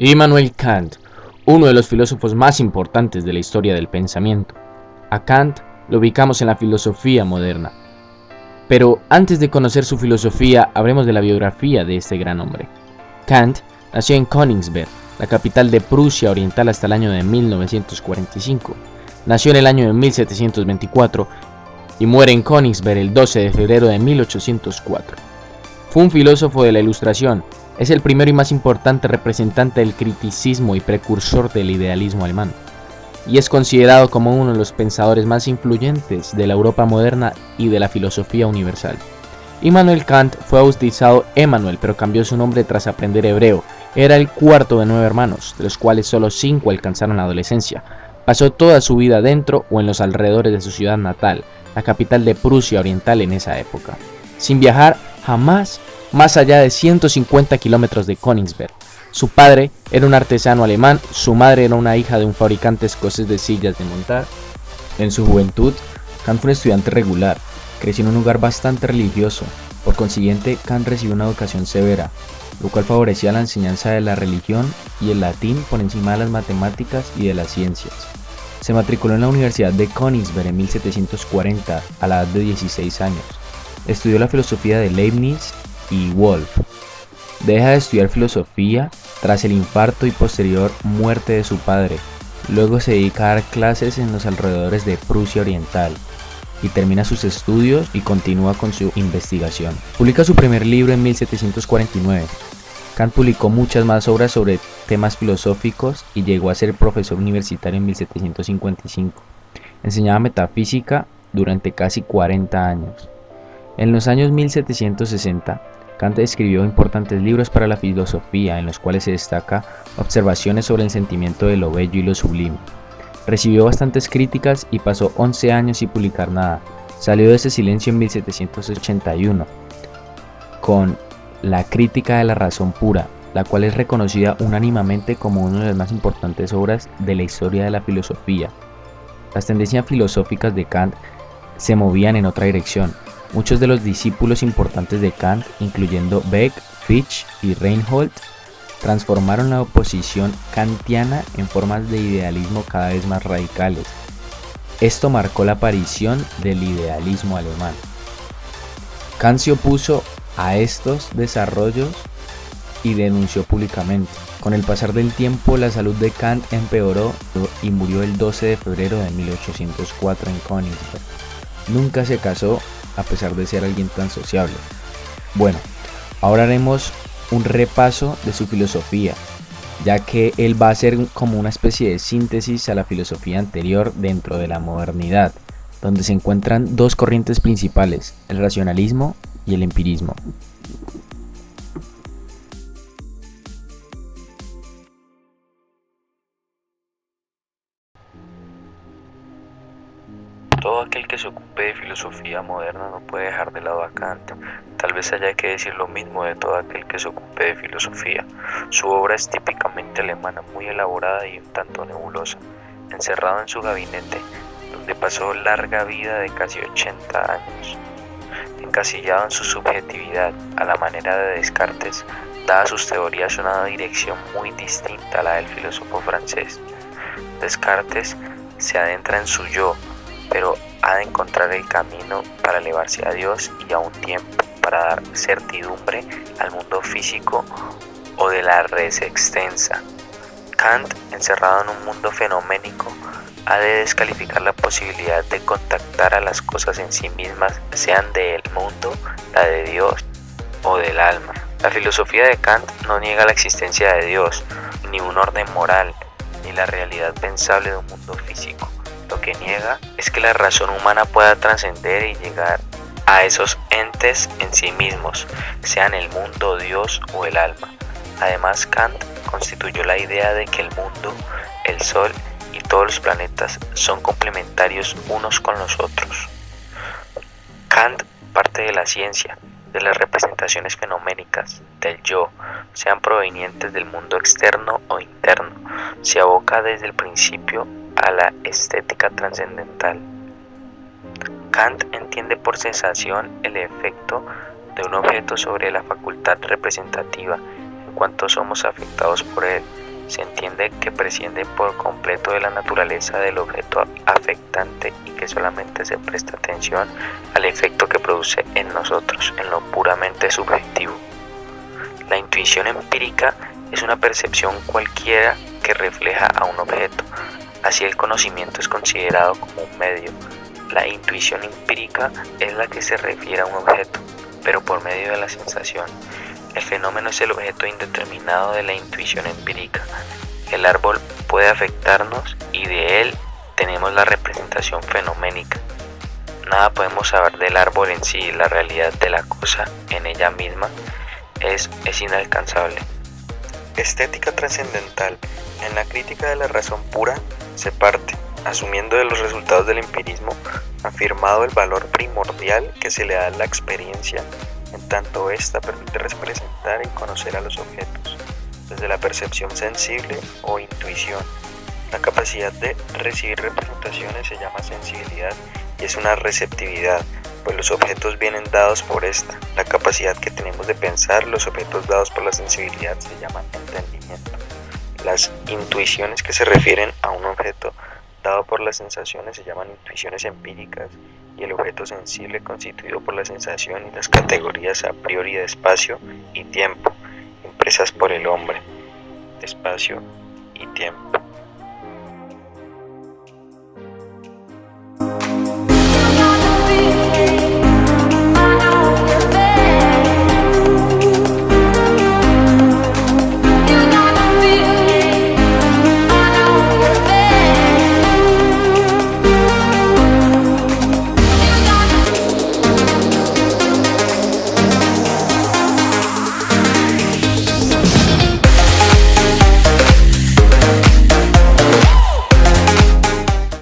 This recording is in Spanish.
Immanuel Kant, uno de los filósofos más importantes de la historia del pensamiento. A Kant lo ubicamos en la filosofía moderna. Pero antes de conocer su filosofía, hablemos de la biografía de este gran hombre. Kant nació en Königsberg, la capital de Prusia Oriental, hasta el año de 1945. Nació en el año de 1724 y muere en Königsberg el 12 de febrero de 1804. Fue un filósofo de la Ilustración. Es el primero y más importante representante del criticismo y precursor del idealismo alemán, y es considerado como uno de los pensadores más influyentes de la Europa moderna y de la filosofía universal. Immanuel Kant fue bautizado Emmanuel, pero cambió su nombre tras aprender hebreo. Era el cuarto de 9 hermanos, de los cuales solo 5 alcanzaron la adolescencia. Pasó toda su vida dentro o en los alrededores de su ciudad natal, la capital de Prusia Oriental en esa época, sin viajar jamás más allá de 150 kilómetros de Königsberg. Su padre era un artesano alemán, su madre era una hija de un fabricante escocés de sillas de montar. En su juventud, Kant fue un estudiante regular, creció en un lugar bastante religioso. Por consiguiente, Kant recibió una educación severa, lo cual favorecía la enseñanza de la religión y el latín por encima de las matemáticas y de las ciencias. Se matriculó en la Universidad de Königsberg en 1740 a la edad de 16 años. Estudió la filosofía de Leibniz y Wolff. Deja de estudiar filosofía tras el infarto y posterior muerte de su padre. Luego se dedica a dar clases en los alrededores de Prusia Oriental y termina sus estudios y continúa con su investigación. Publica su primer libro en 1749. Kant publicó muchas más obras sobre temas filosóficos y llegó a ser profesor universitario en 1755. Enseñaba metafísica durante casi 40 años. En los años 1760, Kant escribió importantes libros para la filosofía, en los cuales se destaca observaciones sobre el sentimiento de lo bello y lo sublime. Recibió bastantes críticas y pasó 11 años sin publicar nada. Salió de ese silencio en 1781 con La Crítica de la Razón Pura, la cual es reconocida unánimemente como una de las más importantes obras de la historia de la filosofía. Las tendencias filosóficas de Kant se movían en otra dirección. Muchos de los discípulos importantes de Kant, incluyendo Beck, Fichte y Reinhold, transformaron la oposición kantiana en formas de idealismo cada vez más radicales. Esto marcó la aparición del idealismo alemán. Kant se opuso a estos desarrollos y denunció públicamente. Con el pasar del tiempo, la salud de Kant empeoró y murió el 12 de febrero de 1804 en Königsberg. Nunca se casó, a pesar de ser alguien tan sociable. Bueno, ahora haremos un repaso de su filosofía, ya que él va a ser como una especie de síntesis a la filosofía anterior dentro de la modernidad, donde se encuentran dos corrientes principales, el racionalismo y el empirismo. Todo aquel que se ocupe de filosofía moderna no puede dejar de lado a Kant. Tal vez haya que decir lo mismo de todo aquel que se ocupe de filosofía. Su obra es típicamente alemana, muy elaborada y un tanto nebulosa. Encerrado en su gabinete, donde pasó larga vida de casi 80 años, encasillado en su subjetividad, a la manera de Descartes, da a sus teorías una dirección muy distinta a la del filósofo francés. Descartes se adentra en su yo, pero ha de encontrar el camino para elevarse a Dios y a un tiempo para dar certidumbre al mundo físico o de la res extensa. Kant, encerrado en un mundo fenoménico, ha de descalificar la posibilidad de contactar a las cosas en sí mismas, sean del mundo, la de Dios o del alma. La filosofía de Kant no niega la existencia de Dios, ni un orden moral, ni la realidad pensable de un mundo físico. Lo que niega es que la razón humana pueda trascender y llegar a esos entes en sí mismos, sean el mundo, Dios o el alma. Además, Kant constituyó la idea de que el mundo, el sol y todos los planetas son complementarios unos con los otros. Kant parte de la ciencia, de las representaciones fenoménicas, del yo, sean provenientes del mundo externo o interno. Se aboca desde el principio a la estética trascendental. Kant entiende por sensación el efecto de un objeto sobre la facultad representativa en cuanto somos afectados por él. Se entiende que prescinde por completo de la naturaleza del objeto afectante y que solamente se presta atención al efecto que produce en nosotros, en lo puramente subjetivo. La intuición empírica es una percepción cualquiera que refleja a un objeto. Así el conocimiento es considerado como un medio. La intuición empírica es la que se refiere a un objeto, pero por medio de la sensación. El fenómeno es el objeto indeterminado de la intuición empírica. El árbol puede afectarnos y de él tenemos la representación fenoménica. Nada podemos saber del árbol en sí, la realidad de la cosa en ella misma es inalcanzable. Estética trascendental. En la crítica de la razón pura se parte, asumiendo de los resultados del empirismo, afirmado el valor primordial que se le da a la experiencia, en tanto ésta permite representar y conocer a los objetos, desde la percepción sensible o intuición. La capacidad de recibir representaciones se llama sensibilidad y es una receptividad, pues los objetos vienen dados por esta. La capacidad que tenemos de pensar los objetos dados por la sensibilidad se llama entendimiento. Las intuiciones que se refieren a un objeto dado por las sensaciones se llaman intuiciones empíricas y el objeto sensible constituido por la sensación y las categorías a priori de espacio y tiempo impresas por el hombre, espacio y tiempo.